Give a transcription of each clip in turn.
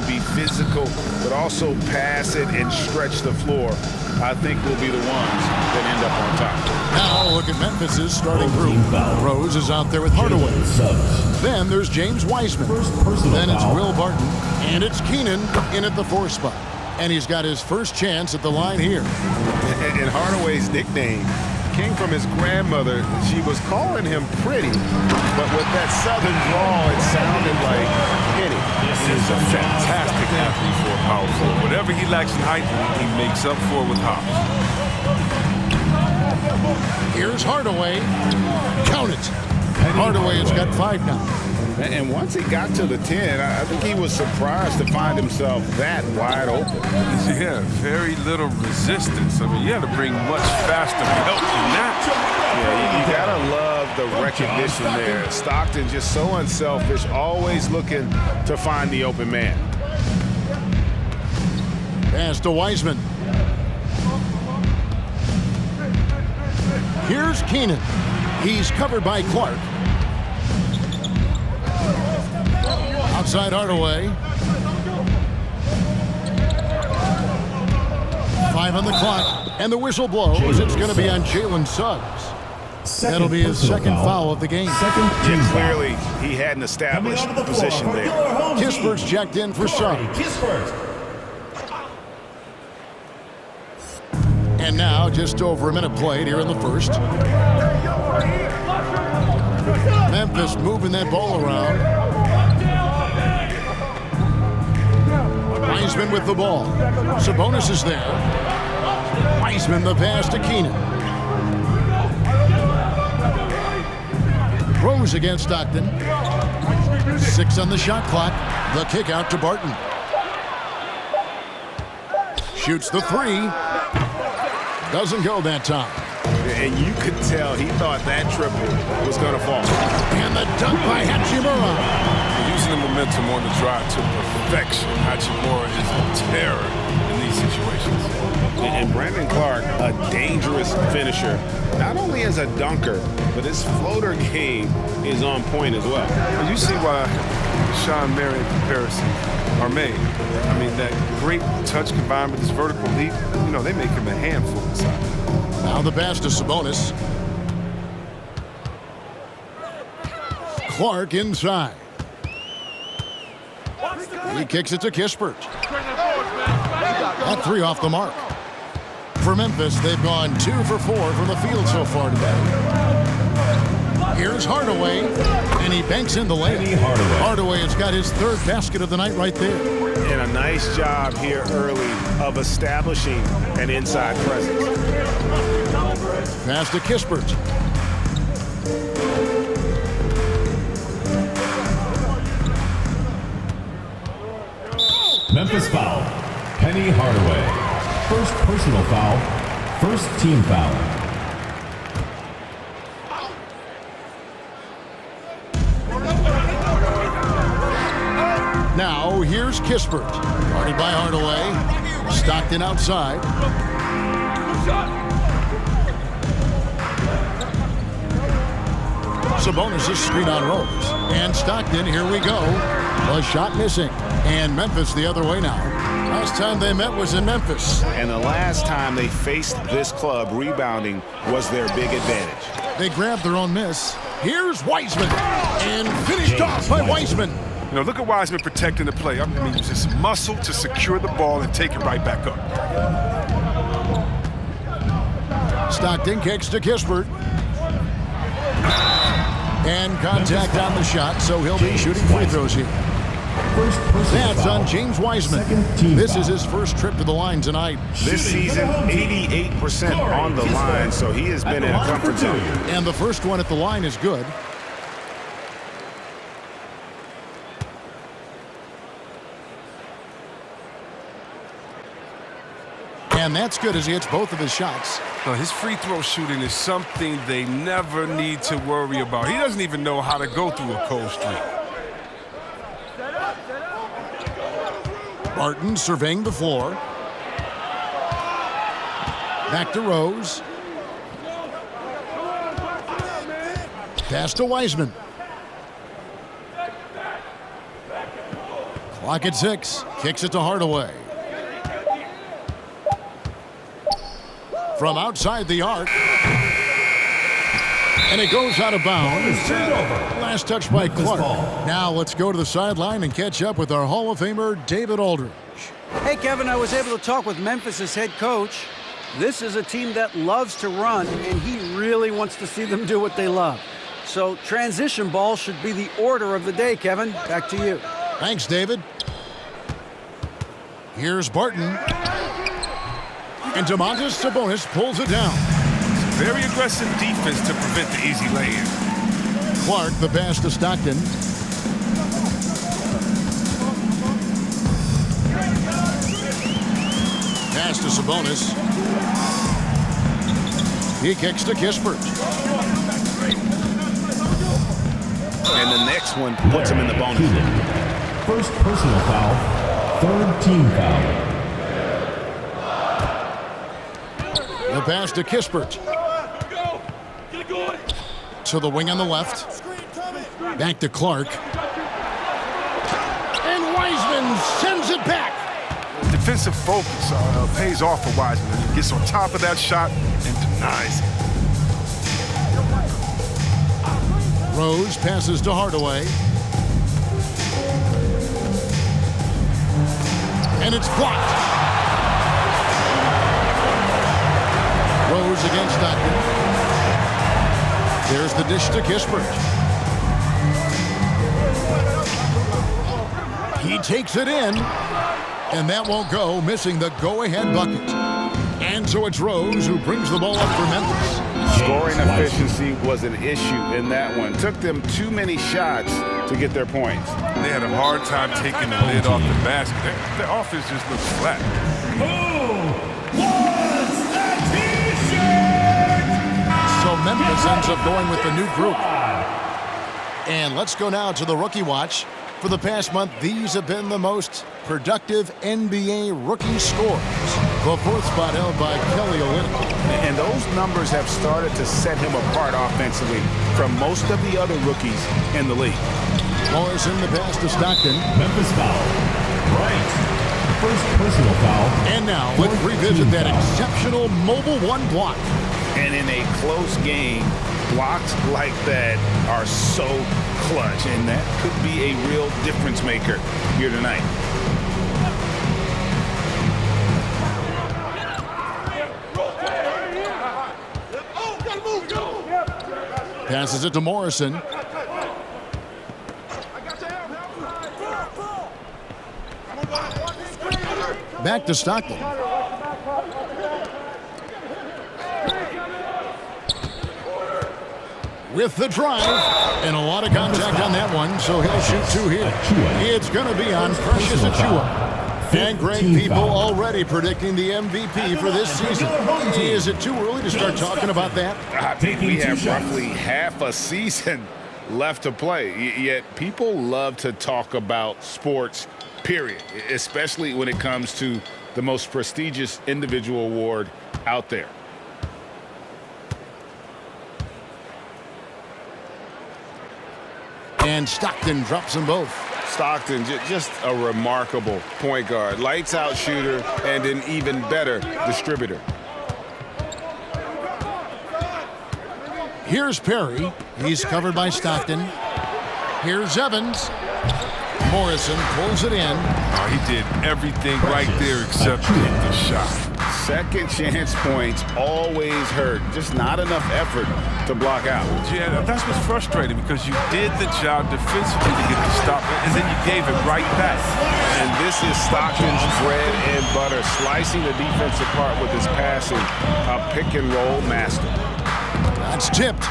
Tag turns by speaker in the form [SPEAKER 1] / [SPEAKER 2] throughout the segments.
[SPEAKER 1] be physical, but also pass it and stretch the floor, I think will be the ones that end up on top.
[SPEAKER 2] Now look at Memphis's starting group. Rose is out there with Hardaway. Then there's James Wiseman. Then it's Will Barton. And it's Keenan in at the 4 spot. And he's got his first chance at the line here.
[SPEAKER 1] And Hardaway's nickname came from his grandmother. She was calling him pretty, but with that southern drawl, it sounded like Penny.
[SPEAKER 3] He is a fantastic athlete for a power forward. Whatever he lacks in height, he makes up for with hops.
[SPEAKER 2] Here's Hardaway. Count it. Hardaway has got 5 now.
[SPEAKER 1] And once he got to the 10, I think he was surprised to find himself that wide open.
[SPEAKER 3] Yeah, very little resistance. I mean, you had to bring much faster help than that.
[SPEAKER 1] Yeah, you gotta love the recognition there. Stockton just so unselfish, always looking to find the open man.
[SPEAKER 2] Pass to Wiseman. Here's Keenan. He's covered by Clark. Outside Hardaway. 5 on the clock. And the whistle blows. It's going to be on Jalen Suggs. That'll be his second foul of the game.
[SPEAKER 1] Clearly, he had an established position there.
[SPEAKER 2] Kispert's checked in for Suggs. And now, just over a minute played here in the first. Memphis moving that ball around. Wiseman with the ball. Sabonis is there. Wiseman the pass to Keenan. Rose against Stockton. 6 on the shot clock. The kick out to Barton. Shoots the 3. Doesn't go that time.
[SPEAKER 1] And you could tell he thought that triple was going to fall.
[SPEAKER 2] And the dunk by Hachimura.
[SPEAKER 3] Using the momentum on the drive to perfection. Hachimura is a terror in these situations.
[SPEAKER 1] And Brandon Clark, a dangerous finisher, not only as a dunker, but his floater game is on point as well.
[SPEAKER 3] And you see why Sean Marion comparison are made. I mean, that great touch combined with his vertical leap, you know, they make him a handful inside.
[SPEAKER 2] Now the pass to Sabonis. Clark inside. He kicks it to Kispert. That 3 off the mark. For Memphis, they've gone 2 for 4 from the field so far today. Here's Hardaway, and he banks in the lane. Hardaway has got his 3rd basket of the night right there.
[SPEAKER 1] And a nice job here early of establishing an inside presence.
[SPEAKER 2] Pass to Kispert.
[SPEAKER 4] Memphis foul. Penny Hardaway. First personal foul. First team foul.
[SPEAKER 2] Now here's Kispert. Guarded by Hardaway. Stockton outside. Sabonis is screen on Rose. And Stockton, here we go. A shot missing. And Memphis the other way now. Last time they met was in Memphis.
[SPEAKER 1] And the last time they faced this club, rebounding was their big advantage.
[SPEAKER 2] They grabbed their own miss. Here's Wiseman. And finished off by Wiseman.
[SPEAKER 3] You know, look at Wiseman protecting the play. I mean, just muscle to secure the ball and take it right back up.
[SPEAKER 2] Stockton kicks to Kispert. And contact on the shot, so he'll be shooting free throws here. That's on James Wiseman. This is his first trip to the line tonight.
[SPEAKER 1] This season, 88% on the line, so he has been in a comfort zone.
[SPEAKER 2] And the first one at the line is good. And that's good as he hits both of his shots.
[SPEAKER 3] His free throw shooting is something they never need to worry about. He doesn't even know how to go through a cold streak.
[SPEAKER 2] Barton surveying the floor. Back to Rose. Pass to Wiseman. Clock at 6. Kicks it to Hardaway. From outside the arc. And it goes out of bounds. Last touch by Clark. Now let's go to the sideline and catch up with our Hall of Famer, David Aldridge.
[SPEAKER 5] Hey, Kevin, I was able to talk with Memphis' head coach. This is a team that loves to run, and he really wants to see them do what they love. So transition ball should be the order of the day, Kevin. Back to you.
[SPEAKER 2] Thanks, David. Here's Barton. And Domantas Sabonis pulls it down.
[SPEAKER 3] Very aggressive defense to prevent the easy lay-in.
[SPEAKER 2] Clark, the pass to Stockton. Pass to Sabonis. He kicks to Kispert.
[SPEAKER 1] And the next one puts him in the bonus.
[SPEAKER 4] First personal foul, third team foul.
[SPEAKER 2] The pass to Kispert. To the wing on the left. Back to Clark. And Wiseman sends it back.
[SPEAKER 3] Defensive focus pays off for Wiseman. He gets on top of that shot and denies it.
[SPEAKER 2] Rose passes to Hardaway. And it's blocked. Rose against Stockton. There's the dish to Kispert. He takes it in. And that won't go, missing the go-ahead bucket. And so it's Rose who brings the ball up for Memphis.
[SPEAKER 1] Scoring efficiency was an issue in that one. Took them too many shots to get their points.
[SPEAKER 3] They had a hard time taking the lid off the basket. Their offense just looks flat.
[SPEAKER 2] So Memphis ends up going with the new group. And let's go now to the rookie watch. For the past month, these have been the most productive NBA rookie scores. The fourth spot held by Kelly Olynyk.
[SPEAKER 1] And those numbers have started to set him apart offensively from most of the other rookies in the league.
[SPEAKER 2] Morrison, the pass to Stockton.
[SPEAKER 4] Memphis foul. Right. First personal foul.
[SPEAKER 2] And now let's revisit that exceptional mobile one block.
[SPEAKER 1] And in a close game, blocks like that are so clutch, and that could be a real difference maker here tonight.
[SPEAKER 2] Passes it to Morrison. Back to Stockton. With the drive, and a lot of contact on that one, so he'll shoot two here. It's going to be on Precious Achiuwa. And great people already predicting the MVP for this season. Is it too early to start talking about that?
[SPEAKER 1] I think we have roughly half a season left to play, yet people love to talk about sports, period, especially when it comes to the most prestigious individual award out there.
[SPEAKER 2] And Stockton drops them both.
[SPEAKER 1] Stockton, just a remarkable point guard. Lights out shooter and an even better distributor.
[SPEAKER 2] Here's Perry. He's covered by Stockton. Here's Evans. Morrison pulls it in.
[SPEAKER 3] Oh, he did everything right there except hit the shot.
[SPEAKER 1] Second chance points always hurt. Just not enough effort to block out.
[SPEAKER 3] Yeah, that's what's frustrating because you did the job defensively to get the stop, and then you gave it right back.
[SPEAKER 1] And this is Stockton's bread and butter, slicing the defense apart with his passing, a pick and roll master.
[SPEAKER 2] That's tipped.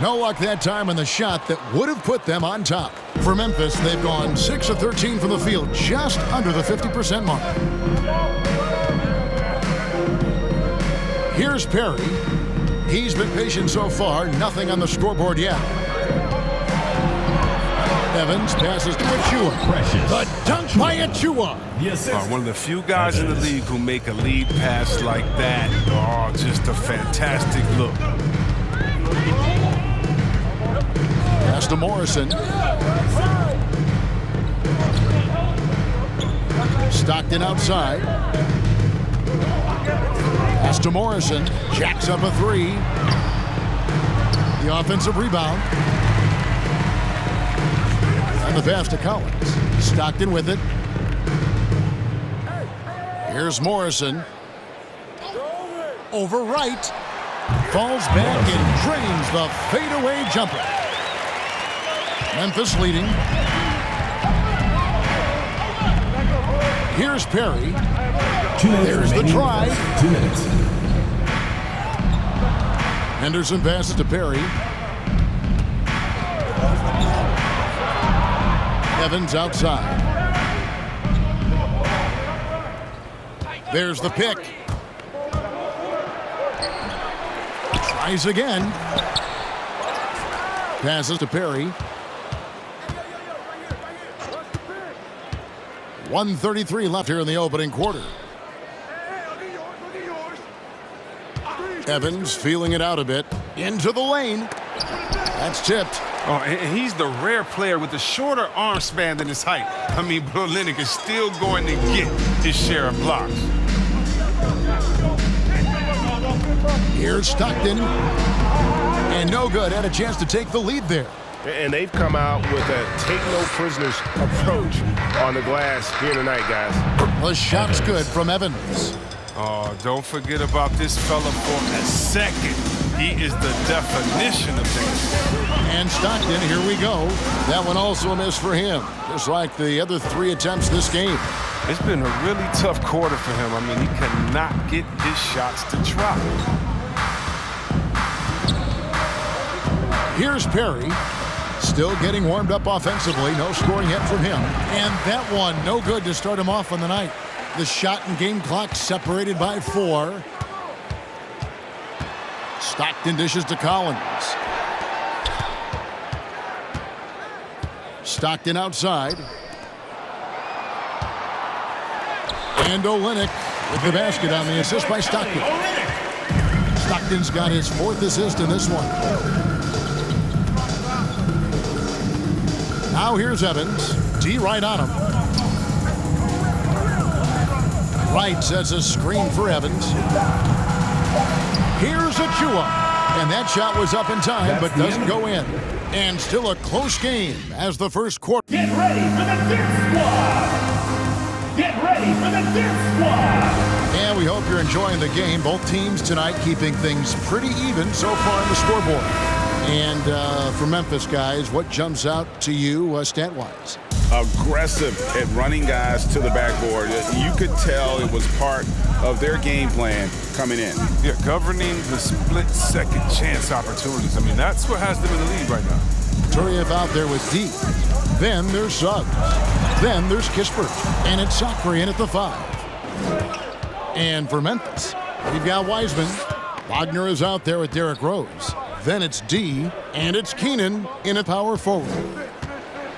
[SPEAKER 2] No luck that time on the shot that would have put them on top. For Memphis, they've gone 6 of 13 from the field, just under the 50% mark. Here's Perry. He's been patient so far, nothing on the scoreboard yet. Evans passes to Achua. The dunk by Achua.
[SPEAKER 3] One of the few guys in the league who make a lead pass like that. Oh, just a fantastic look.
[SPEAKER 2] Pass to Morrison. Stockton outside. Pass to Morrison. Jacks up a three. The offensive rebound. And the pass to Collins. Stockton with it. Here's Morrison. Over right. Falls back and drains the fadeaway jumper. Memphis leading. Here's Perry. There's the try.
[SPEAKER 4] 2 minutes.
[SPEAKER 2] Henderson passes to Perry. Evans outside. There's the pick. Tries again. Passes to Perry. 1:33 left here in the opening quarter. Evans feeling it out a bit. Into the lane. That's tipped.
[SPEAKER 3] Oh, and he's the rare player with the shorter arm span than his height. I mean, Olynyk is still going to get his share of blocks.
[SPEAKER 2] Here's Stockton. And no good. Had a chance to take the lead there.
[SPEAKER 6] And they've come out with a take-no-prisoners approach on the glass here tonight, guys.
[SPEAKER 2] The shot's good from Evans.
[SPEAKER 3] Oh, don't forget about this fella for a second. He is the definition of that.
[SPEAKER 2] And Stockton, here we go. That one also a miss for him, just like the other 3 attempts this game.
[SPEAKER 3] It's been a really tough quarter for him. I mean, he cannot get his shots to drop.
[SPEAKER 2] Here's Perry. Still getting warmed up offensively. No scoring yet from him. And that one, no good to start him off on the night. The shot and game clock separated by 4. Stockton dishes to Collins. Stockton outside. And Olynyk with the basket on the assist by Stockton. Stockton's got his 4th assist in this one. Now here's Evans. D right on him. Wright sets a screen for Evans. Here's Achua. And that shot was up in time, but doesn't go in. And still a close game as the first quarter.
[SPEAKER 4] Get ready for the Dip Squad! Get ready for the Dip Squad!
[SPEAKER 2] And we hope you're enjoying the game. Both teams tonight keeping things pretty even so far on the scoreboard. And for Memphis, guys, what jumps out to you stat-wise?
[SPEAKER 1] Aggressive at running guys to the backboard. You could tell it was part of their game plan coming in.
[SPEAKER 3] Yeah, governing the split-second chance opportunities. I mean, that's what has them in the lead right now.
[SPEAKER 2] Turiev out there with D. Then there's Suggs. Then there's Kispert. And it's Sacre in at the 5. And for Memphis, we've got Wiseman. Wagner is out there with Derrick Rose. Then it's D, and it's Keenan in a power forward.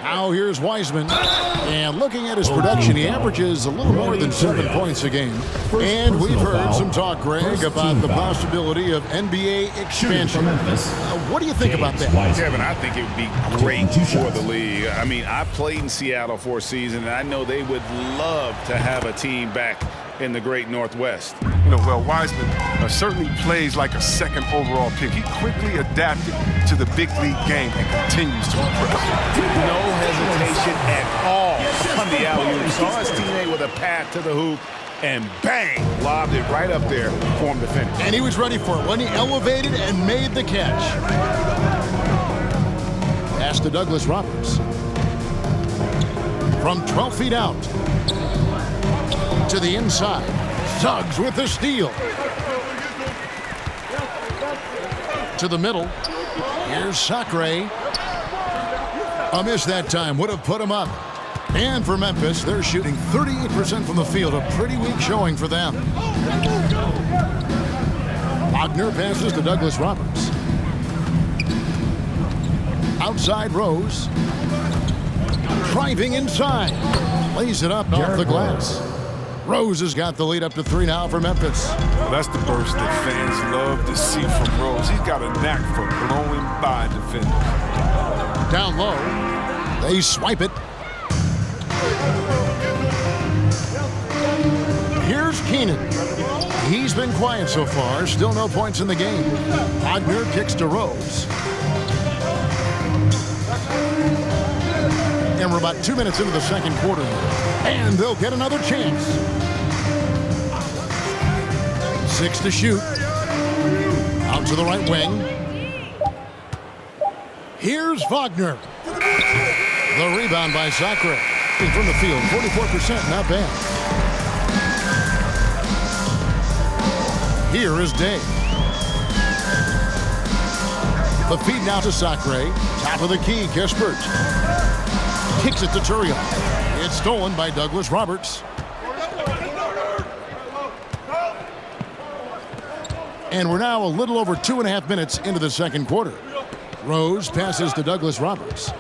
[SPEAKER 2] Now here's Wiseman. And looking at his production, he averages a little more than 7 points a game. And we've heard some talk, Greg, about the possibility of NBA expansion. What do you think about that?
[SPEAKER 1] Kevin, I think it would be great for the league. I mean, I played in Seattle for a season, and I know they would love to have a team back in the great Northwest.
[SPEAKER 3] You know, well, Wiseman certainly plays like a second overall pick. He quickly adapted to the big league game and continues to impress.
[SPEAKER 1] No hesitation at all on the alley-oop. Saw his teammate with a path to the hoop, and bang, lobbed it right up there for him to finish.
[SPEAKER 2] And he was ready for it when he elevated and made the catch. Pass to Douglas Roberts. From 12 feet out. To the inside. Suggs with the steal. To the middle. Here's Sacre. A miss that time. Would have put him up. And for Memphis, they're shooting 38% from the field. A pretty weak showing for them. Wagner passes to Douglas Roberts. Outside Rose. Driving inside. Lays it up off the glass. Rose has got the lead up to 3 now for Memphis.
[SPEAKER 3] Well, that's the burst that fans love to see from Rose. He's got a knack for blowing by defenders.
[SPEAKER 2] Down low. They swipe it. Here's Keenan. He's been quiet so far. Still no points in the game. Wagner kicks to Rose. And we're about 2 minutes into the second quarter. And they'll get another chance. 6 to shoot. Out to the right wing. Here's Wagner. The rebound by Sacre. From the field, 44%, not bad. Here is Day. The feed now to Sacre. Top of the key, Kispert. Kicks it to Turion. It's stolen by Douglas Roberts. And we're now a little over 2.5 minutes into the second quarter. Rose passes to Douglas Roberts.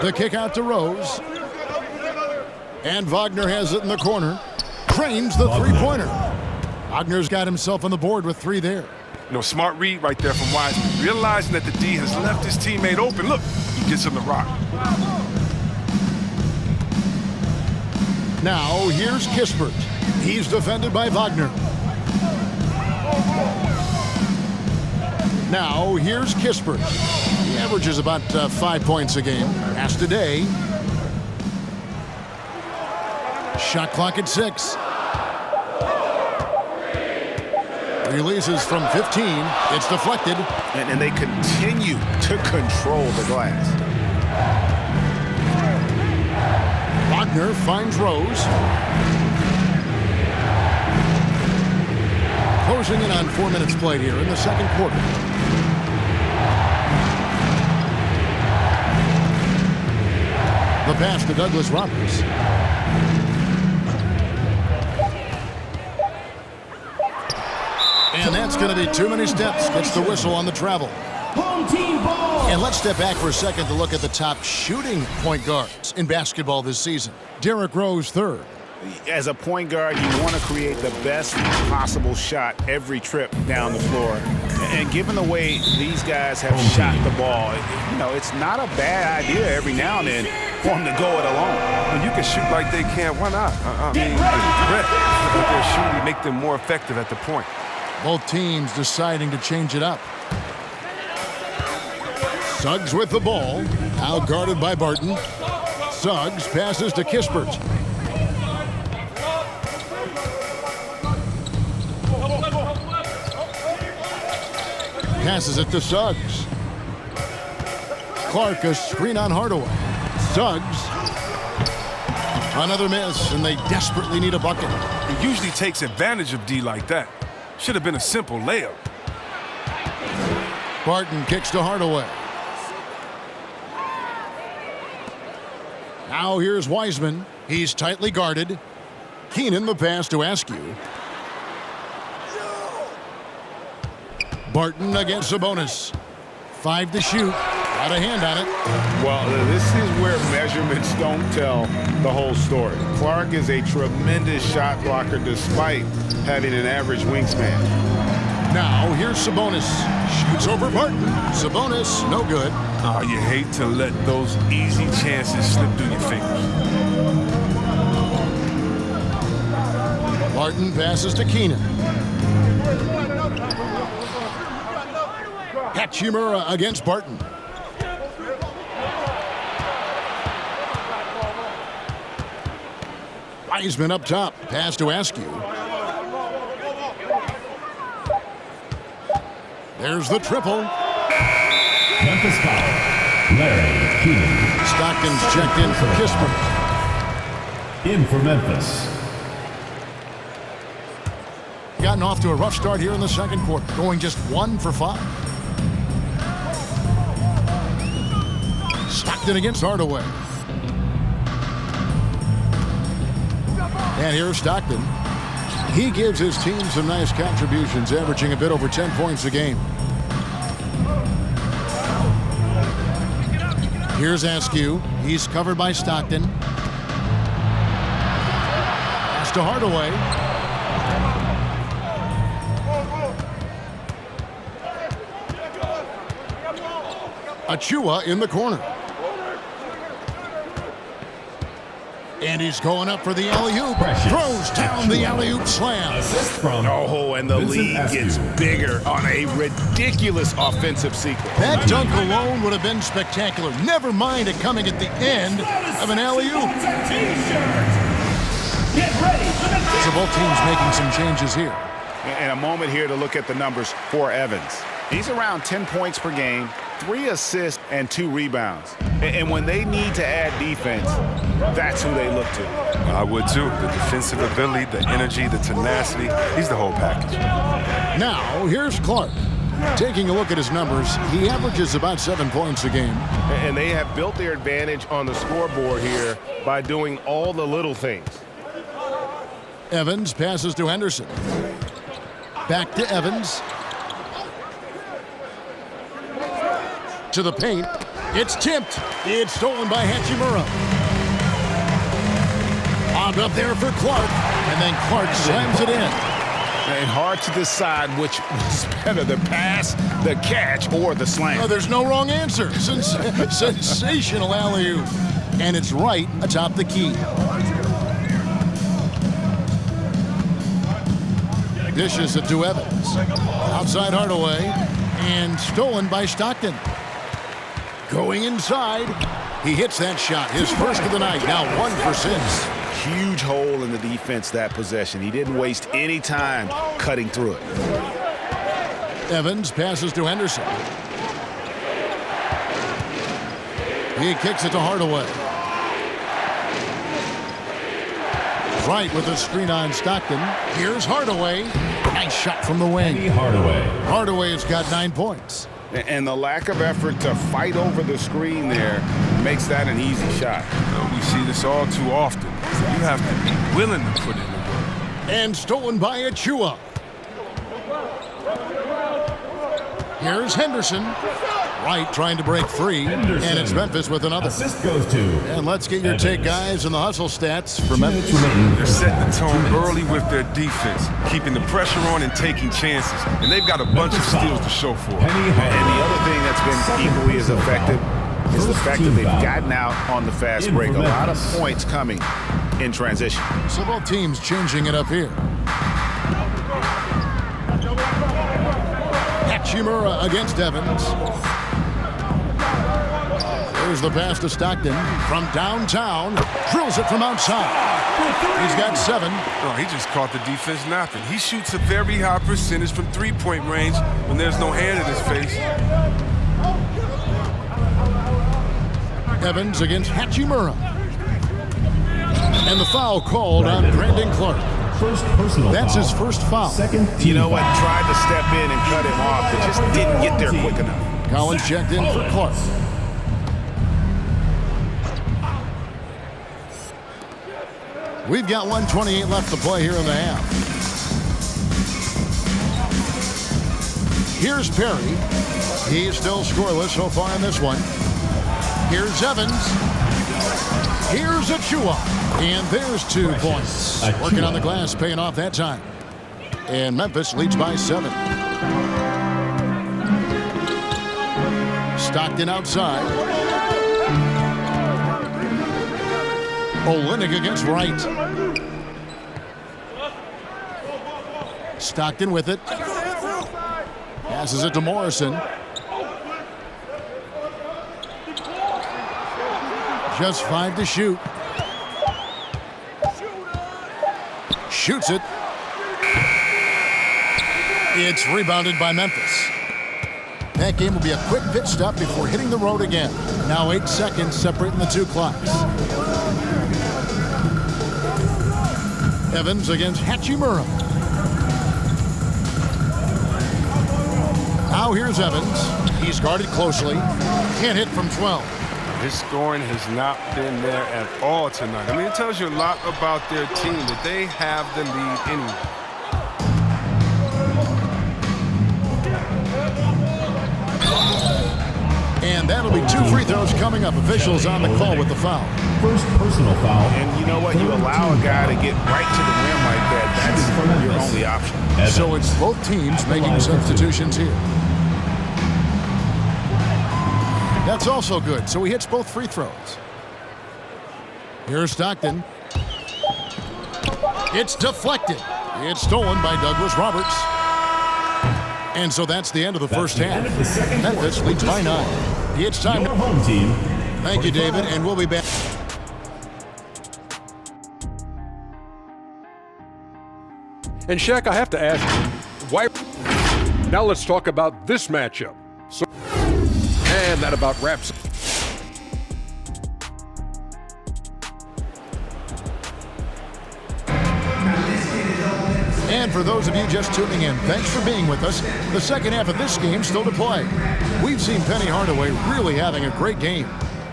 [SPEAKER 2] The kick out to Rose. And Wagner has it in the corner. Trains the three-pointer. Wagner's got himself on the board with 3 there.
[SPEAKER 3] You know, smart read right there from Wiseman. Realizing that the D has left his teammate open. Look, he gets him the rock.
[SPEAKER 2] Now, here's Kispert. He's defended by Wagner. Now, here's Kispert. He averages about 5 points a game. Pass today. Shot clock at 6. Releases from 15. It's deflected.
[SPEAKER 1] And they continue to control the glass.
[SPEAKER 2] Wagner finds Rose. Closing in on 4 minutes played here in the second quarter. The pass to Douglas Roberts. And that's going to be too many steps. Gets the whistle on the travel.
[SPEAKER 4] Home team ball.
[SPEAKER 2] And let's step back for a second to look at the top shooting point guards in basketball this season. Derrick Rose, third.
[SPEAKER 1] As a point guard, you want to create the best possible shot every trip down the floor. And given the way these guys have shot the ball, you know, it's not a bad idea every now and then for them to go it alone.
[SPEAKER 3] When you can shoot like they can, why not? I mean, the threat that they're shooting make them more effective at the point.
[SPEAKER 2] Both teams deciding to change it up. Suggs with the ball. Now guarded by Barton. Suggs passes to Kispert. Passes it to Suggs. Clark a screen on Hardaway. Suggs. Another miss, and they desperately need a bucket.
[SPEAKER 3] He usually takes advantage of D like that. Should have been a simple layup.
[SPEAKER 2] Barton kicks to Hardaway. Now here's Wiseman. He's tightly guarded. Keenan the pass to Askew. Barton against Sabonis. 5 to shoot. Got a hand on it.
[SPEAKER 1] Well, this is where measurements don't tell the whole story. Clark is a tremendous shot blocker despite having an average wingspan.
[SPEAKER 2] Now here's Sabonis. Shoots over Barton. Sabonis, no good.
[SPEAKER 3] Oh, you hate to let those easy chances slip through your fingers.
[SPEAKER 2] Barton passes to Keenan. Hachimura against Barton. Wiseman up top. Pass to Askew. There's the triple.
[SPEAKER 4] Memphis foul. Larry Keenan.
[SPEAKER 2] Stockton's checked in for Kispert.
[SPEAKER 4] In for Memphis.
[SPEAKER 2] Gotten off to a rough start here in the second quarter, going just 1 for 5. Stockton against Hardaway. And here's Stockton. He gives his team some nice contributions, averaging a bit over 10 points a game. Here's Askew. He's covered by Stockton. Pass to Hardaway. Achua in the corner. And he's going up for the alley-oop. Throws down the alley-oop slam.
[SPEAKER 1] Oh, and the lead gets bigger on a ridiculous offensive sequence.
[SPEAKER 2] That dunk alone would have been spectacular. Never mind it coming at the end of an alley-oop. So both teams making some changes here.
[SPEAKER 1] And a moment here to look at the numbers for Evans. He's around 10 points per game, 3 assists, and 2 rebounds. And when they need to add defense, that's who they look to.
[SPEAKER 3] I would too. The defensive ability, the energy, the tenacity. He's the whole package.
[SPEAKER 2] Now, here's Clark. Taking a look at his numbers, he averages about 7 points a game.
[SPEAKER 6] And they have built their advantage on the scoreboard here by doing all the little things.
[SPEAKER 2] Evans passes to Henderson. Back to Evans. To the paint. It's tipped. It's stolen by Hachimura. Bombed up there for Clark. And then Clark slams it in.
[SPEAKER 1] And hard to decide which was better, the pass, the catch, or the slam.
[SPEAKER 2] Oh, there's no wrong answer. Sensational alley-oop. And it's right atop the key. Dishes it to Evans. Outside Hardaway. And stolen by Stockton. Going inside. He hits that shot. His first of the night. Now 1 for 6.
[SPEAKER 1] Huge hole in the defense that possession. He didn't waste any time cutting through it.
[SPEAKER 2] Evans passes to Henderson. He kicks it to Hardaway. Right with a screen on Stockton. Here's Hardaway. Nice shot from the wing. Hardaway's got 9 points.
[SPEAKER 1] And the lack of effort to fight over the screen there makes that an easy shot.
[SPEAKER 3] We see this all too often. You have to be willing to put in the work.
[SPEAKER 2] And stolen by Achua. Here's Henderson. Wright trying to break free.
[SPEAKER 4] Henderson.
[SPEAKER 2] And it's Memphis with another.
[SPEAKER 4] Assist goes to.
[SPEAKER 2] And let's get your take, guys, on the hustle stats for Memphis.
[SPEAKER 3] They're setting the tone early with their defense, keeping the pressure on and taking chances. And they've got a bunch of steals to show for it.
[SPEAKER 1] And the other thing that's been equally as effective is the fact that they've gotten out on the fast break. A lot of points coming in transition.
[SPEAKER 2] So both teams changing it up here. Hachimura against Evans. There's the pass to Stockton from downtown. Drills it from outside. He's got 7.
[SPEAKER 3] Oh, he just caught the defense napping. He shoots a very high percentage from three-point range when there's no hand in his face.
[SPEAKER 2] Evans against Hachimura. And the foul called on Brandon Clark.
[SPEAKER 4] First personal
[SPEAKER 2] That's
[SPEAKER 4] foul.
[SPEAKER 2] his first foul.
[SPEAKER 4] Second team
[SPEAKER 1] You know what?
[SPEAKER 4] foul.
[SPEAKER 1] Tried to step in and cut him off, but just didn't get there quick enough.
[SPEAKER 2] Collins checked in for Clark. We've got 1:28 left to play here in the half. Here's Perry. He's still scoreless so far in this one. Here's Evans. Here's Achua. And there's 2 points. Working on the glass, paying off that time. And Memphis leads by 7. Stockton outside. Olynyk against Wright. Stockton with it. Passes it to Morrison. Just 5 to shoot. Shoots it. It's rebounded by Memphis. That game will be a quick pit stop before hitting the road again. Now 8 seconds separating the 2 clocks. Evans against Hachimura. Now here's Evans. He's guarded closely. Can't hit from 12.
[SPEAKER 3] His scoring has not been there at all tonight. I mean, it tells you a lot about their team that they have the lead anyway.
[SPEAKER 2] That'll be 2 free throws coming up. Officials on the call with the foul.
[SPEAKER 4] First personal foul.
[SPEAKER 1] And you know what? You allow a guy to get right to the rim like that. That's your only option.
[SPEAKER 2] So it's both teams making substitutions here. That's also good. So he hits both free throws. Here's Stockton. It's deflected. It's stolen by Douglas Roberts. And so that's the end of the first half. Memphis leads by 9. It's time.
[SPEAKER 4] Your home team.
[SPEAKER 2] Thank you, David, and we'll be back.
[SPEAKER 7] And Shaq, I have to ask you, why? Now let's talk about this matchup. And that about wraps it.
[SPEAKER 2] And for those of you just tuning in, thanks for being with us. The second half of this game still to play. We've seen Penny Hardaway really having a great game.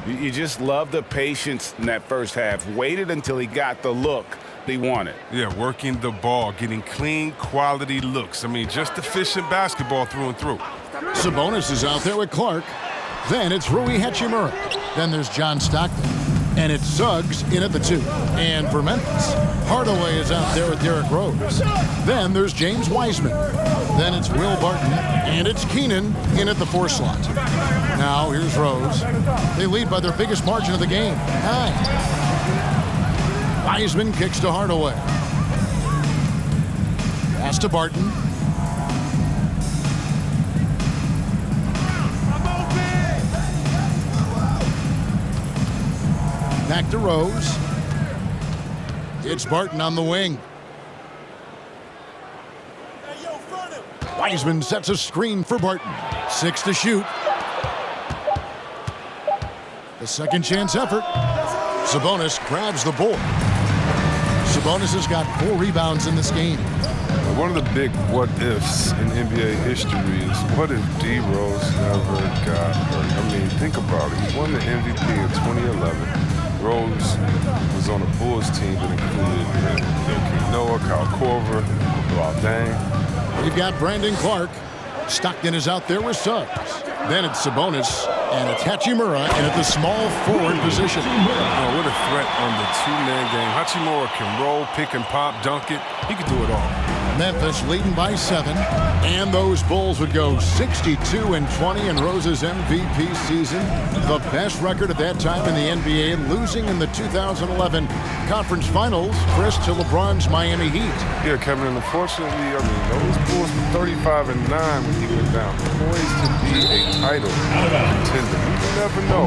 [SPEAKER 1] You just love the patience in that first half. Waited until he got the look he wanted.
[SPEAKER 3] Yeah, working the ball, getting clean, quality looks. I mean, just efficient basketball through and through.
[SPEAKER 2] Sabonis is out there with Clark. Then it's Rui Hachimura. Then there's John Stockton. And it's Suggs in at the 2. And for Memphis, Hardaway is out there with Derrick Rose. Then there's James Wiseman. Then it's Will Barton. And it's Keenan in at the 4 slot. Now here's Rose. They lead by their biggest margin of the game, 9. Wiseman kicks to Hardaway. Pass to Barton. Back to Rose. It's Barton on the wing. Wiseman sets a screen for Barton. 6 to shoot. The second chance effort. Sabonis grabs the board. Sabonis has got 4 rebounds in this game.
[SPEAKER 3] One of the big what-ifs in NBA history is what if D. Rose never got hurt? I mean, think about it. He won the MVP in 2011. Rose was on a Bulls team that included Joakim Noah, Kyle Korver, Luol Deng.
[SPEAKER 2] We've got Brandon Clark. Stockton is out there with Suggs. Then it's Sabonis, and it's Hachimura in at the small forward position.
[SPEAKER 3] Oh, what a threat on the 2-man game. Hachimura can roll, pick and pop, dunk it. He can do it all.
[SPEAKER 2] Memphis leading by 7, and those Bulls would go 62-20 in Rose's MVP season. The best record at that time in the NBA, losing in the 2011 Conference Finals, Chris, to LeBron's Miami Heat.
[SPEAKER 3] Yeah, Kevin, and unfortunately, I mean, those Bulls were 35-9 when he went down. Poised to be a title contender. You never know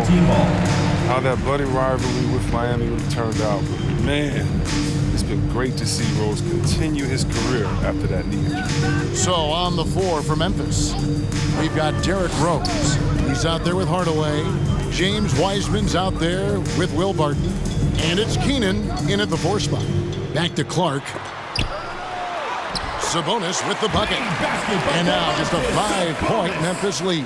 [SPEAKER 3] how that bloody rivalry with Miami would have turned out. But man, it's been great to see Rose continue his career after that knee injury.
[SPEAKER 2] So on the floor for Memphis, we've got Derrick Rose. He's out there with Hardaway. James Wiseman's out there with Will Barton. And it's Keenan in at the 4 spot. Back to Clark. Sabonis with the bucket. And now just a 5-point Memphis lead.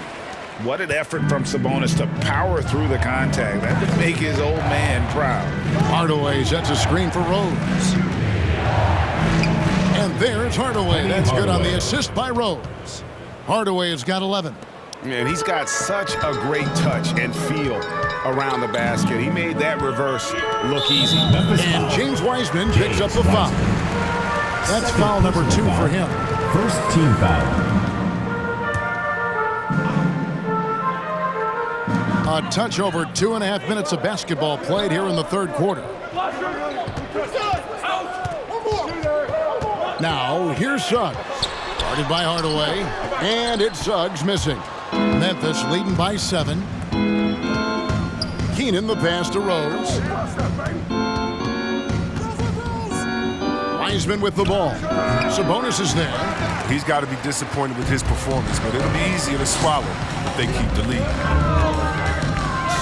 [SPEAKER 1] What an effort from Sabonis to power through the contact. That would make his old man proud.
[SPEAKER 2] Hardaway sets a screen for Rose. And there's Hardaway. That's good on the assist by Rose. Hardaway has got 11.
[SPEAKER 1] Man, he's got such a great touch and feel around the basket. He made that reverse look easy.
[SPEAKER 2] And James Wiseman picks up the foul. That's foul number 2 for him.
[SPEAKER 4] First team foul.
[SPEAKER 2] A touch over 2.5 minutes of basketball played here in the 3rd quarter. Now, here's Suggs. Guarded by Hardaway. And it's Suggs missing. Memphis leading by 7. Keenan the pass to Rose. Wiseman with the ball. Sabonis is there.
[SPEAKER 3] He's got to be disappointed with his performance, but it'll be easier to swallow if they keep the lead.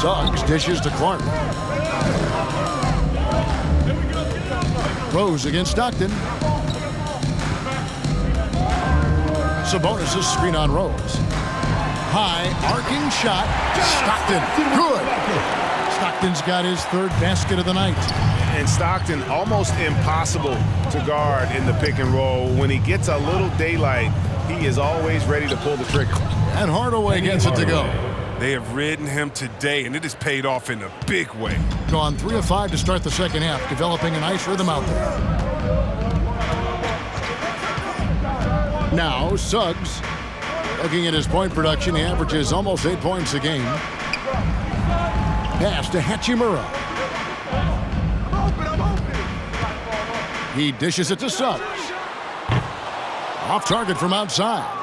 [SPEAKER 2] Suggs dishes to Clark. Rose against Stockton. Sabonis' screen on Rose. High, arcing shot. Stockton, good. Stockton's got his 3rd basket of the night.
[SPEAKER 1] And Stockton almost impossible to guard in the pick and roll. When he gets a little daylight, he is always ready to pull the trigger.
[SPEAKER 2] And Hardaway gets it to go.
[SPEAKER 3] They have ridden him today, and it has paid off in a big way.
[SPEAKER 2] Gone 3 of 5 to start the second half, developing a nice rhythm out there. Now, Suggs. Looking at his point production, he averages almost 8 points a game. Pass to Hachimura. He dishes it to Suggs. Off target from outside.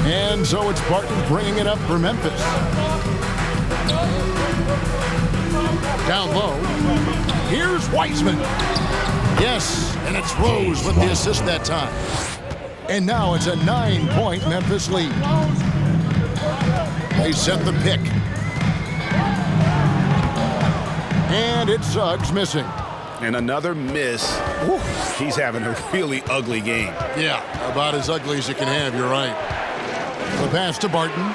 [SPEAKER 2] And so it's Barton bringing it up for Memphis. Down low. Here's Wiseman. Yes, and it's Rose with the assist that time. And now it's a 9-point Memphis lead. They set the pick. And it's Suggs missing.
[SPEAKER 1] And another miss. Woo. He's having a really ugly game.
[SPEAKER 2] Yeah, about as ugly as you can have, you're right. The pass to Barton.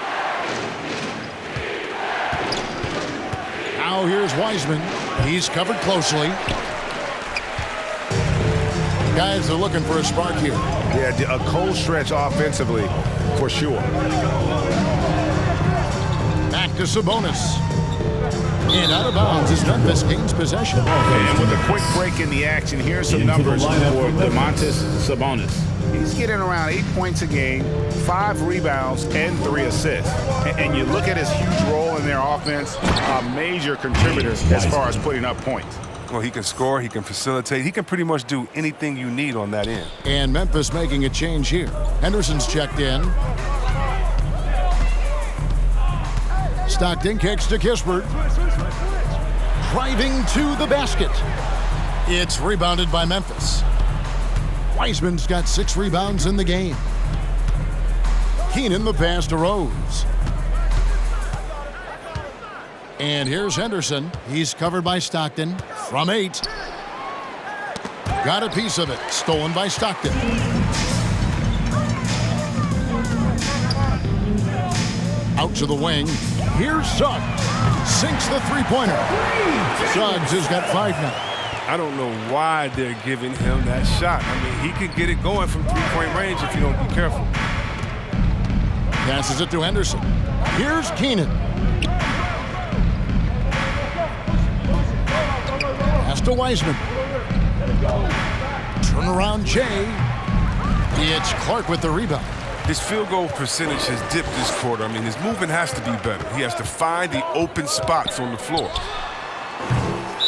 [SPEAKER 2] Now here's Wiseman. He's covered closely. Guys are looking for a spark here.
[SPEAKER 1] Yeah, a cold stretch offensively, for sure.
[SPEAKER 2] Back to Sabonis. And out of bounds as Memphis gains possession.
[SPEAKER 1] And with a quick break in the action, here's some numbers for Domantas Sabonis. He's getting around 8 points a game, 5 rebounds, and 3 assists. And you look at his huge role in their offense, a major contributor as far as putting up points.
[SPEAKER 3] Well, he can score, he can facilitate, he can pretty much do anything you need on that end.
[SPEAKER 2] And Memphis making a change here. Henderson's checked in. Stockton kicks to Kispert. Driving to the basket. It's rebounded by Memphis. Wiseman's got 6 rebounds in the game. Keenan the pass to Rose. And here's Henderson. He's covered by Stockton from 8. Got a piece of it. Stolen by Stockton. Out to the wing. Here's Suggs. Sinks the three-pointer. Suggs has got 5 now.
[SPEAKER 3] I don't know why they're giving him that shot. I mean, he could get it going from three-point range if you don't be careful.
[SPEAKER 2] Passes it to Henderson. Here's Keenan. Pass to Wiseman. Turnaround Jay. It's Clark with the rebound.
[SPEAKER 3] His field goal percentage has dipped this quarter. I mean, his movement has to be better. He has to find the open spots on the floor.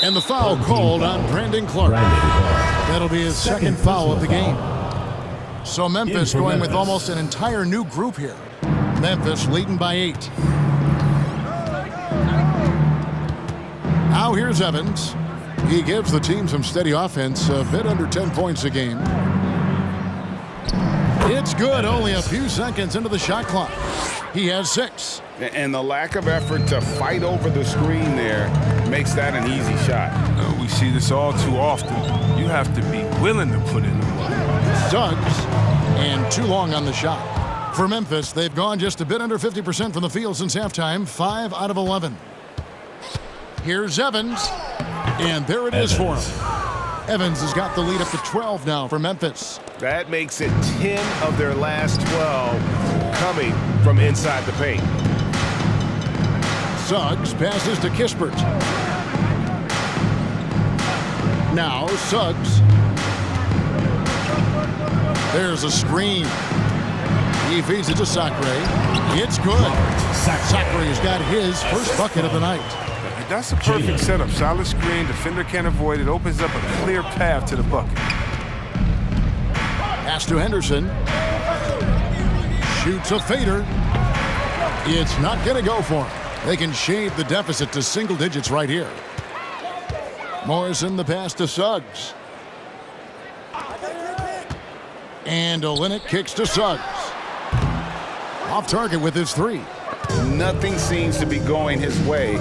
[SPEAKER 2] And the foul called on Brandon Clark. That'll be his second foul of the game. So Memphis going with almost an entire new group here. Memphis leading by 8. Now here's Evans. He gives the team some steady offense, a bit under 10 points a game. It's good, only a few seconds into the shot clock. He has 6.
[SPEAKER 1] And the lack of effort to fight over the screen there makes that an easy shot.
[SPEAKER 3] We see this all too often. You have to be willing to put in the work.
[SPEAKER 2] Suggs, and too long on the shot. For Memphis, they've gone just a bit under 50% from the field since halftime, 5 out of 11. Here's Evans, and there it is for him. Evans has got the lead up to 12 now for Memphis.
[SPEAKER 6] That makes it 10 of their last 12 coming from inside the paint.
[SPEAKER 2] Suggs passes to Kispert. Now Suggs. There's a screen. He feeds it to Sacre. It's good. Sacre's got his first bucket of the night.
[SPEAKER 3] That's a perfect setup. Solid screen, defender can't avoid it. Opens up a clear path to the bucket.
[SPEAKER 2] Pass to Henderson. Shoots a fader. It's not going to go for him. They can shave the deficit to single digits right here. Morrison the pass to Suggs. And Olynyk kicks to Suggs. Off target with his 3.
[SPEAKER 1] Nothing seems to be going his way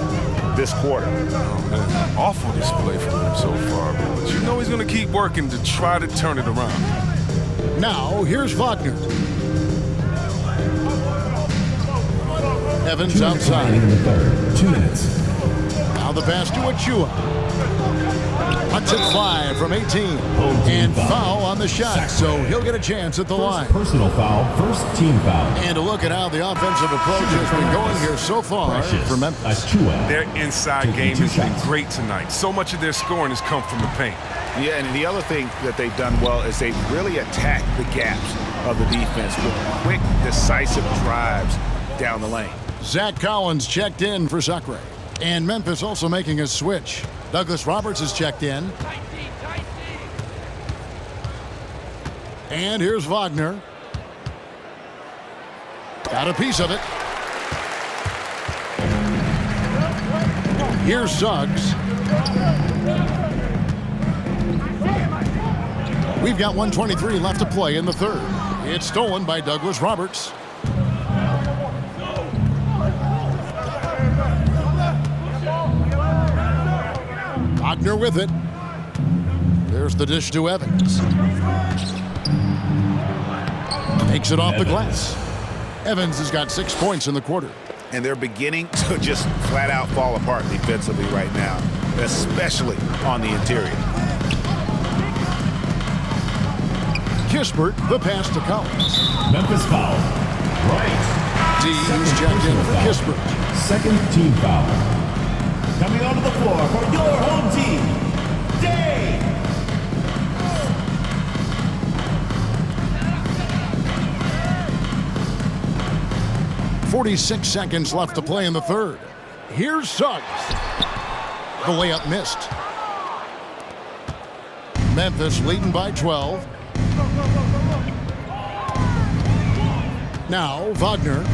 [SPEAKER 1] this quarter.
[SPEAKER 3] Oh, man. Awful display from him so far, but you know he's going to keep working to try to turn it around.
[SPEAKER 2] Now, here's Wagner. Evans outside.
[SPEAKER 4] 2 minutes.
[SPEAKER 2] Now the pass to Achua. Lets it fly from 18. And foul on the shot, so he'll get a chance at the line.
[SPEAKER 4] Personal foul, first team foul.
[SPEAKER 2] And a look at how the offensive approach has been going here so far for Memphis.
[SPEAKER 3] Their inside game has been great tonight. So much of their scoring has come from the paint.
[SPEAKER 1] Yeah, and the other thing that they've done well is they've really attacked the gaps of the defense with quick, decisive drives down the lane.
[SPEAKER 2] Zach Collins checked in for Zuckray. And Memphis also making a switch. Douglas Roberts is checked in. And here's Wagner. Got a piece of it. Here's Suggs. We've got 1:23 left to play in the third. It's stolen by Douglas Roberts. Wagner with it. There's the dish to Evans. Takes it off the glass. Evans has got 6 points in the quarter.
[SPEAKER 1] And they're beginning to just flat out fall apart defensively right now, especially on the interior.
[SPEAKER 2] Kispert, the pass to Collins.
[SPEAKER 4] Memphis foul. Right.
[SPEAKER 2] D is checked in for Kispert.
[SPEAKER 4] Second team foul. Coming onto the floor for your home team, Day.
[SPEAKER 2] .46 seconds left to play in the third. Here's Suggs. The layup missed. Memphis leading by 12. Now Wagner.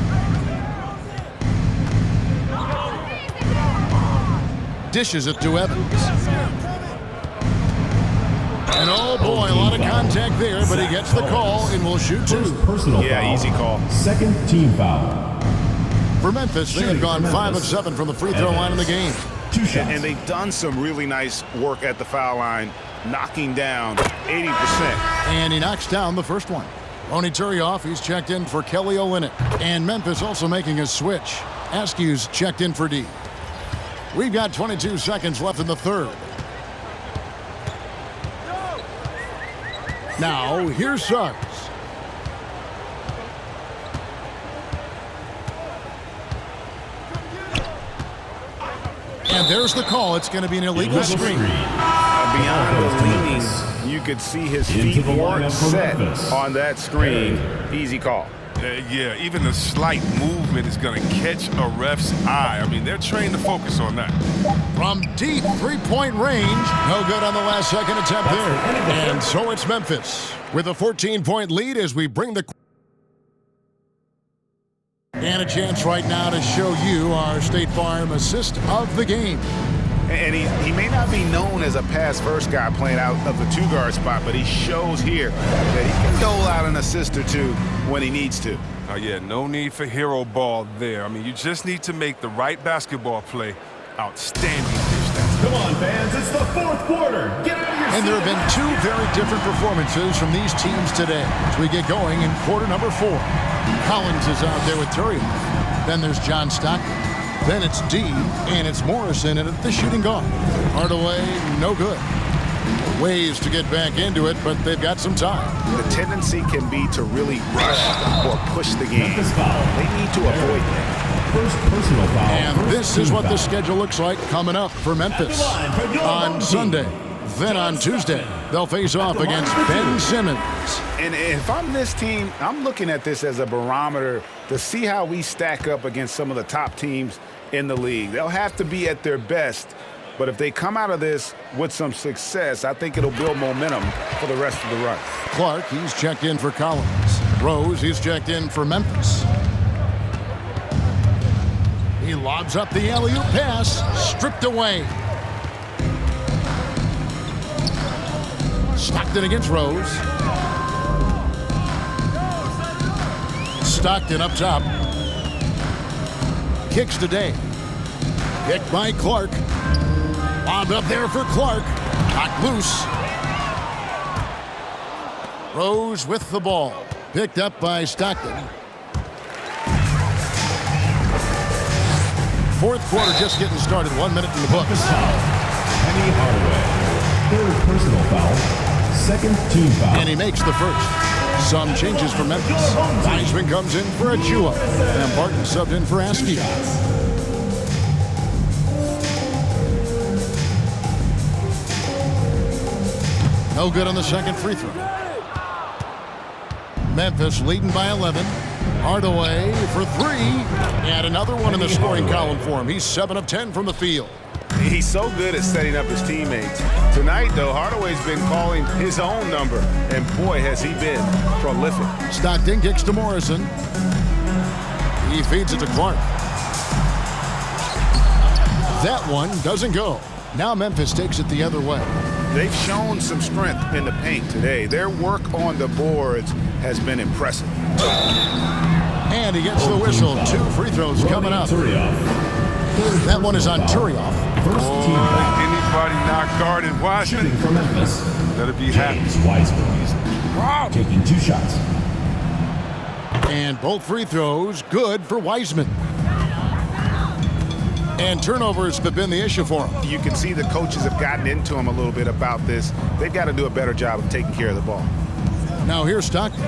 [SPEAKER 2] Dishes it to Evans. And oh boy, a lot of contact there, but he gets the call and will shoot two.
[SPEAKER 4] Personal
[SPEAKER 1] Yeah,
[SPEAKER 4] foul.
[SPEAKER 1] easy call.
[SPEAKER 4] Second team foul.
[SPEAKER 2] For Memphis, they have gone 5 of 7 from the free throw line in the game.
[SPEAKER 4] 2 shots.
[SPEAKER 1] And they've done some really nice work at the foul line, knocking down 80%.
[SPEAKER 2] And he knocks down the first one. Oni Turioff, he's checked in for Kelly Olynyk. And Memphis also making a switch. Askew's checked in for D. We've got 22 seconds left in the third. Now, here's Suggs. And there's the call. It's going to be an illegal screen.
[SPEAKER 1] Beyond the leaning, you could see his feet weren't set on that screen. Easy call.
[SPEAKER 3] Yeah, even a slight movement is going to catch a ref's eye. I mean, they're trained to focus on that.
[SPEAKER 2] From deep three-point range, no good on the last second attempt there. And so it's Memphis with a 14-point lead as we bring the... And a chance right now to show you our State Farm assist of the game.
[SPEAKER 1] And he may not be known as a pass-first guy playing out of the two-guard spot, but he shows here that he can dole out an assist or two when he needs to.
[SPEAKER 3] Oh, yeah, no need for hero ball there. I mean, you just need to make the right basketball play. Outstanding distance.
[SPEAKER 4] Come on, fans, it's the fourth quarter. Get out of your
[SPEAKER 2] And there have been 2 very different performances from these teams today as we get going in quarter number 4. Collins is out there with Turioff. Then there's John Stockton. Then it's D, and it's Morrison in at the shooting guard. Hardaway, no good. Ways to get back into it, but they've got some time.
[SPEAKER 1] The tendency can be to really rush or push the game. They need to avoid that.
[SPEAKER 4] First personal foul.
[SPEAKER 2] And this is what the schedule looks like coming up for Memphis on Sunday. Then on Tuesday, they'll face off against Ben Simmons.
[SPEAKER 1] And if I'm this team, I'm looking at this as a barometer to see how we stack up against some of the top teams in the league. They'll have to be at their best, but if they come out of this with some success, I think it'll build momentum for the rest of the run.
[SPEAKER 2] Clark, he's checked in for Collins. Rose, he's checked in for Memphis. He lobs up the alley-oop pass, stripped away. Stockton against Rose. Stockton up top. Kicks today. Kicked by Clark. Lobbed up there for Clark. Knocked loose. Rose with the ball. Picked up by Stockton. Fourth quarter just getting started. 1 minute in the books.
[SPEAKER 4] Penny Hardaway. Third personal foul. Second team foul.
[SPEAKER 2] And he makes the first. Some changes for Memphis. Wiseman comes in for Achua. And Barton subbed in for Askew. No good on the second free throw. Memphis leading by 11. Hardaway for three. And another one in the scoring column for him. He's 7 of 10 from the field.
[SPEAKER 1] He's so good at setting up his teammates. Tonight, though, Hardaway's been calling his own number. And boy, has he been prolific.
[SPEAKER 2] Stockton kicks to Morrison. He feeds it to Clark. That one doesn't go. Now Memphis takes it the other way.
[SPEAKER 1] They've shown some strength in the paint today. Their work on the boards has been impressive.
[SPEAKER 2] And he gets the whistle. 2 free throws coming up. That one is on Turioff.
[SPEAKER 3] Anybody not guarded Wiseman?
[SPEAKER 4] From Memphis.
[SPEAKER 3] Better be happy.
[SPEAKER 4] Wiseman. Taking 2 shots.
[SPEAKER 2] And both free throws good for Wiseman. And turnovers have been the issue for him.
[SPEAKER 1] You can see the coaches have gotten into him a little bit about this. They've got to do a better job of taking care of the ball.
[SPEAKER 2] Now here's Stockton.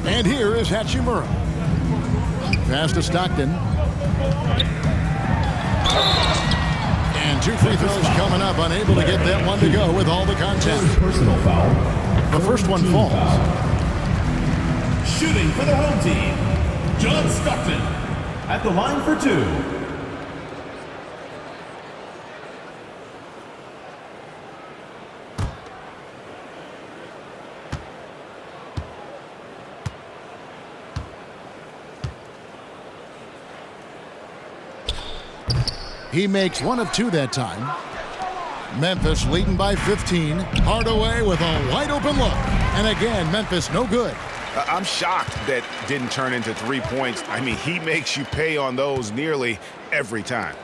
[SPEAKER 2] And here is Hachimura. Pass to Stockton. And 2 free throws coming up. Unable to get that one to go with all the contact.
[SPEAKER 4] Personal foul.
[SPEAKER 2] The first one falls.
[SPEAKER 4] Shooting for the home team, John Stockton at the line for 2.
[SPEAKER 2] He makes 1 of 2 that time. Memphis leading by 15. Hardaway with a wide open look. And again, Memphis no good.
[SPEAKER 1] I'm shocked that didn't turn into 3 points. I mean, he makes you pay on those nearly every time.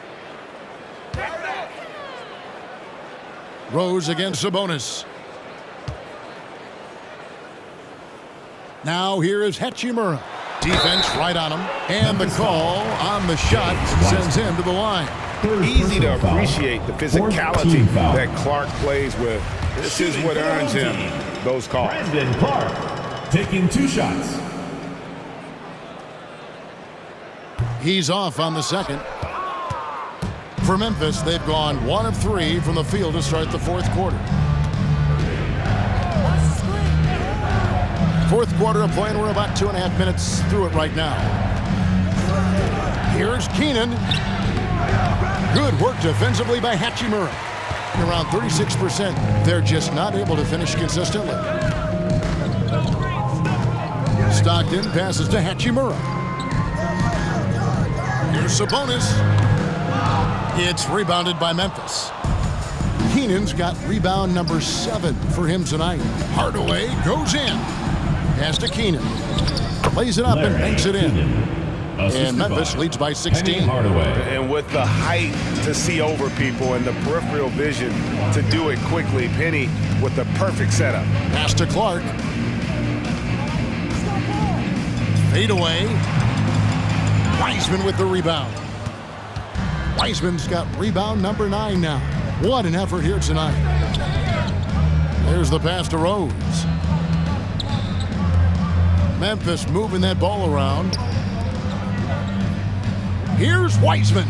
[SPEAKER 2] Rose against Sabonis. Now here is Hachimura. Defense right on him. And the call on the shot sends him to the line.
[SPEAKER 1] Easy to appreciate the physicality that Clark plays with. This is what earns him those calls.
[SPEAKER 4] Brandon Clark taking 2 shots.
[SPEAKER 2] He's off on the second. For Memphis, they've gone 1 of 3 from the field to start the fourth quarter. Fourth quarter of play, and we're about 2.5 minutes through it right now. Here's Keenan. Good work defensively by Hachimura. Around 36%. They're just not able to finish consistently. Stockton passes to Hachimura. Here's Sabonis. It's rebounded by Memphis. Keenan's got rebound number 7 for him tonight. Hardaway goes in. Pass to Keenan. Lays it up and banks it in. And Memphis leads by 16.
[SPEAKER 1] And with the height to see over people and the peripheral vision to do it quickly, Penny with the perfect setup.
[SPEAKER 2] Pass to Clark. Fade away. Wiseman with the rebound. Wiseman's got rebound number 9 now. What an effort here tonight. There's the pass to Rose. Memphis moving that ball around. Here's Wiseman.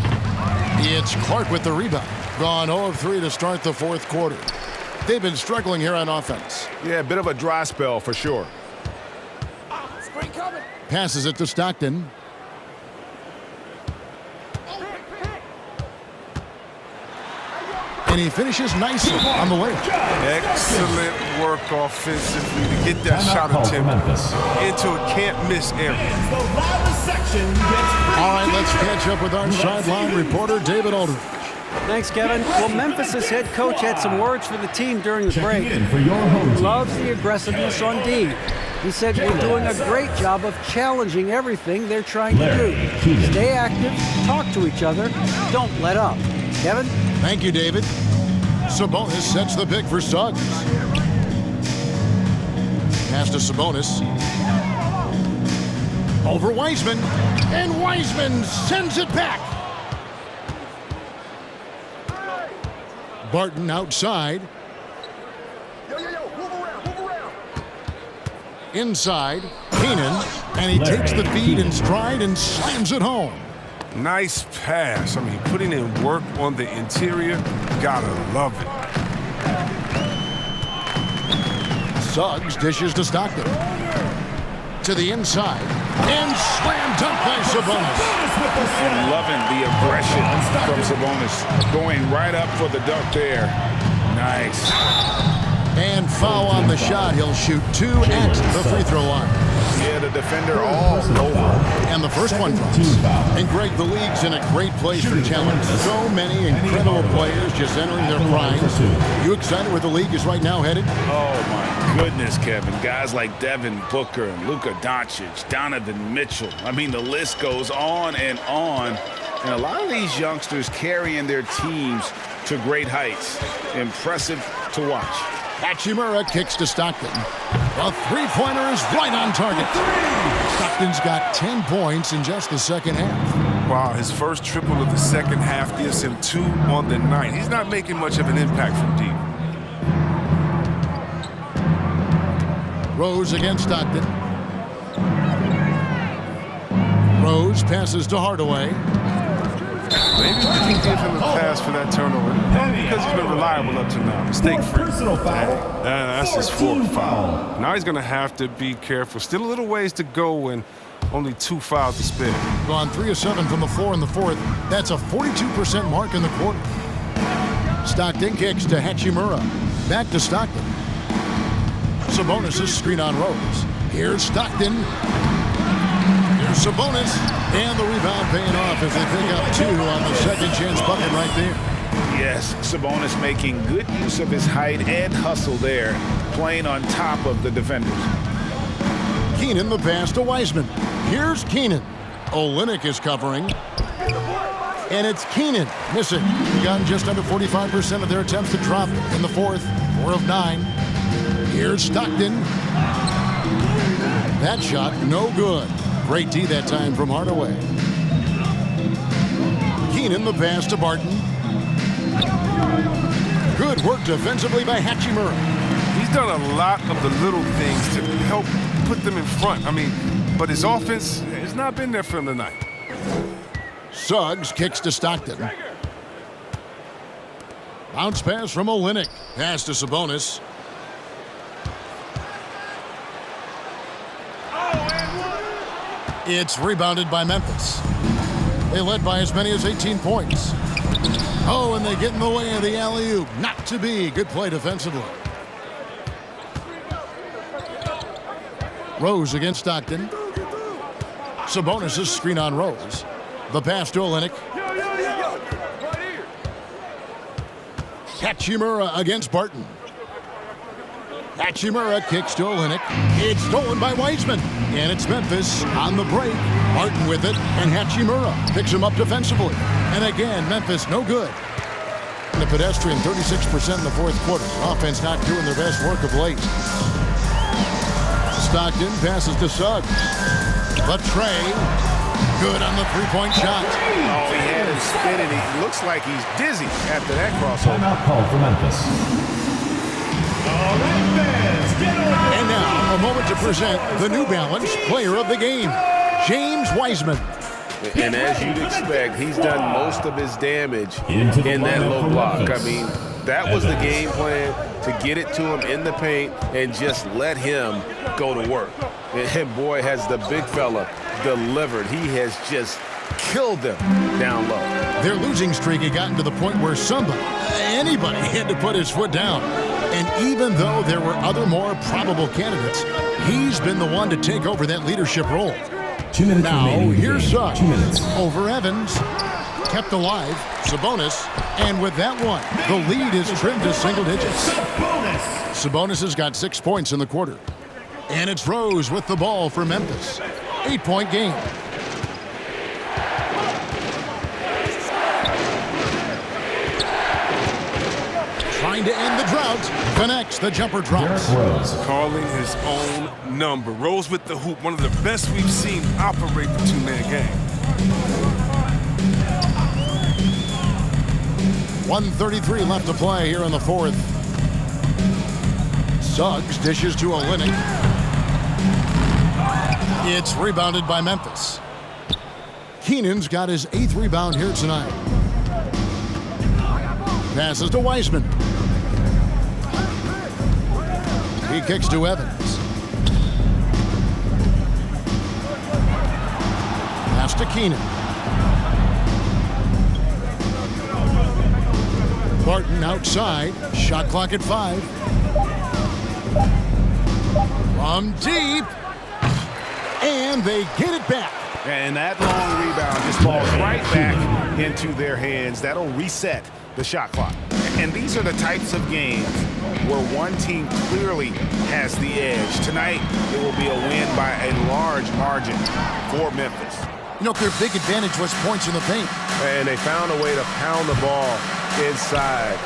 [SPEAKER 2] It's Clark with the rebound. Gone 0 of 3 to start the fourth quarter. They've been struggling here on offense.
[SPEAKER 1] Yeah, a bit of a dry spell for sure.
[SPEAKER 2] Passes it to Stockton. And he finishes nicely on the way.
[SPEAKER 3] Excellent work offensively to get that shot attempt into a can't-miss area.
[SPEAKER 2] All right, let's catch up with our sideline reporter, David Aldridge.
[SPEAKER 5] Thanks, Kevin. Well, Memphis' head coach had some words for the team during the break. He loves the aggressiveness on D. He said we're doing a great job of challenging everything they're trying to do. Stay active, talk to each other, don't let up. Kevin?
[SPEAKER 2] Thank you, David. Sabonis sets the pick for Suggs. Pass to Sabonis. Over Wiseman. And Wiseman sends it back. Barton outside. Inside, Keenan, and he takes the feed in stride and slams it home.
[SPEAKER 3] Nice pass. I mean, putting in work on the interior, gotta love it.
[SPEAKER 2] Suggs dishes to Stockton. To the inside, and slam dunk by Sabonis.
[SPEAKER 1] And loving the aggression from Sabonis, going right up for the dunk there. Nice.
[SPEAKER 2] And foul on the shot. He'll shoot 2 at the free throw line.
[SPEAKER 1] Yeah, the defender all over.
[SPEAKER 2] And the first one drops. And Greg, the league's in a great place for challenge. So many incredible players just entering their prime. You excited where the league is right now headed?
[SPEAKER 1] Oh, my goodness, Kevin. Guys like Devin Booker and Luka Doncic, Donovan Mitchell. I mean, the list goes on. And a lot of these youngsters carrying their teams to great heights. Impressive to watch.
[SPEAKER 2] Hachimura kicks to Stockton. The three-pointer is right on target. Stockton's got 10 points in just the second half.
[SPEAKER 3] Wow, his first triple of the second half gives him 2 on the night. He's not making much of an impact from deep.
[SPEAKER 2] Rose against Stockton. Rose passes to Hardaway.
[SPEAKER 3] Maybe we can give him a pass for that turnover because he's been reliable up to now. Mistake-free. That's his 4th foul. Now he's going to have to be careful. Still a little ways to go and only 2 fouls to spare.
[SPEAKER 2] Gone 3 of 7 from the floor in the 4th. That's a 42% mark in the quarter. Stockton kicks to Hachimura. Back to Stockton. Sabonis' screen on Rose. Here's Stockton. Here's Sabonis. And the rebound paying off as they pick up 2 on the second chance bucket right there.
[SPEAKER 1] Yes, Sabonis making good use of his height and hustle there, playing on top of the defenders.
[SPEAKER 2] Keenan the pass to Wiseman. Here's Keenan. Olynyk is covering. And it's Keenan missing. Gotten just under 45% of their attempts to drop in the 4th. 4 of 9. Here's Stockton. That shot no good. Great D that time from Hardaway. Keenan the pass to Barton. Good work defensively by Hachimura.
[SPEAKER 3] He's done a lot of the little things to help put them in front. I mean, but his offense has not been there for him tonight.
[SPEAKER 2] Suggs kicks to Stockton. Bounce pass from Olynyk. Pass to Sabonis. It's rebounded by Memphis. They led by as many as 18 points. Oh, and they get in the way of the alley-oop. Not to be. Good play defensively. Rose against Stockton. Sabonis' screen on Rose. The pass to Olynyk. Hachimura against Barton. Hachimura kicks to Olynyk. It's stolen by Wiseman. And it's Memphis on the break. Barton with it, and Hachimura picks him up defensively. And again, Memphis no good. The pedestrian 36% in the 4th quarter. Offense not doing their best work of late. Stockton passes to Suggs. But Trey, good on the 3-point shot.
[SPEAKER 1] Oh, he had him spinning. He looks like he's dizzy after that crossover.
[SPEAKER 4] Timeout called for Memphis. All right, fans, get over.
[SPEAKER 2] And now, a moment to present the New Balance Player of the Game, James Wiseman.
[SPEAKER 6] And as you'd expect, he's done most of his damage in that low block. I mean, that was the game plan, to get it to him in the paint and just let him go to work. And boy, has the big fella delivered. He has just killed them down low.
[SPEAKER 2] Their losing streak had gotten to the point where anybody had to put his foot down. And even though there were other more probable candidates, he's been the one to take over that leadership role.
[SPEAKER 4] 2 minutes
[SPEAKER 2] now,
[SPEAKER 4] remaining.
[SPEAKER 2] here's Suggs.
[SPEAKER 4] 2 minutes.
[SPEAKER 2] Over Evans. Kept alive. Sabonis. And with that one, the lead is trimmed to single digits. Sabonis has got 6 points in the quarter. And it's Rose with the ball for Memphis. 8-point game. Trying to end the drought. Connects. The jumper drops.
[SPEAKER 4] Rose.
[SPEAKER 3] Calling his own number. Rose with the hoop. One of the best we've seen operate the 2-man game.
[SPEAKER 2] 1:33 left to play here in the fourth. Suggs dishes to Olynyk. It's rebounded by Memphis. Keenan's got his 8th rebound here tonight. Passes to Wiseman. He kicks to Evans. Pass to Keenan. Barton outside. Shot clock at 5. From deep. And they get it back.
[SPEAKER 1] And that long rebound just falls right back into their hands. That'll reset the shot clock. And these are the types of games where one team clearly has the edge. Tonight, it will be a win by a large margin for Memphis.
[SPEAKER 2] You know, their big advantage was points in the paint.
[SPEAKER 6] And they found a way to pound the ball inside.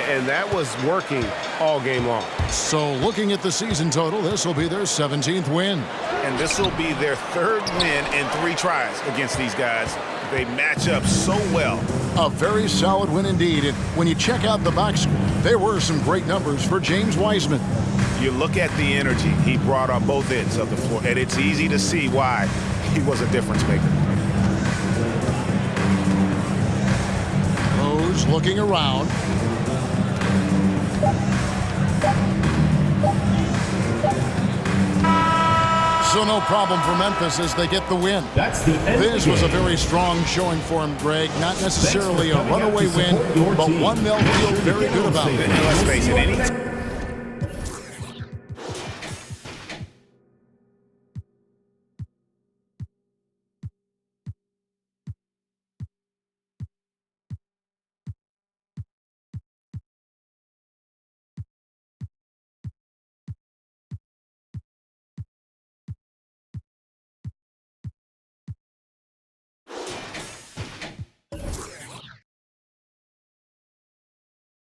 [SPEAKER 6] And that was working all game long.
[SPEAKER 2] So looking at the season total, this will be their 17th win.
[SPEAKER 1] And this will be their 3rd win in 3 tries against these guys. They match up so well.
[SPEAKER 2] A very solid win indeed. And when you check out the box score, there were some great numbers for James Wiseman.
[SPEAKER 1] You look at the energy he brought on both ends of the floor, and it's easy to see why he was a difference maker.
[SPEAKER 2] Rose looking around. So no problem for Memphis as they get the win. This was a very strong showing for him, Greg. Not necessarily a runaway win, but one they'll feel very good about.
[SPEAKER 1] And let's face it,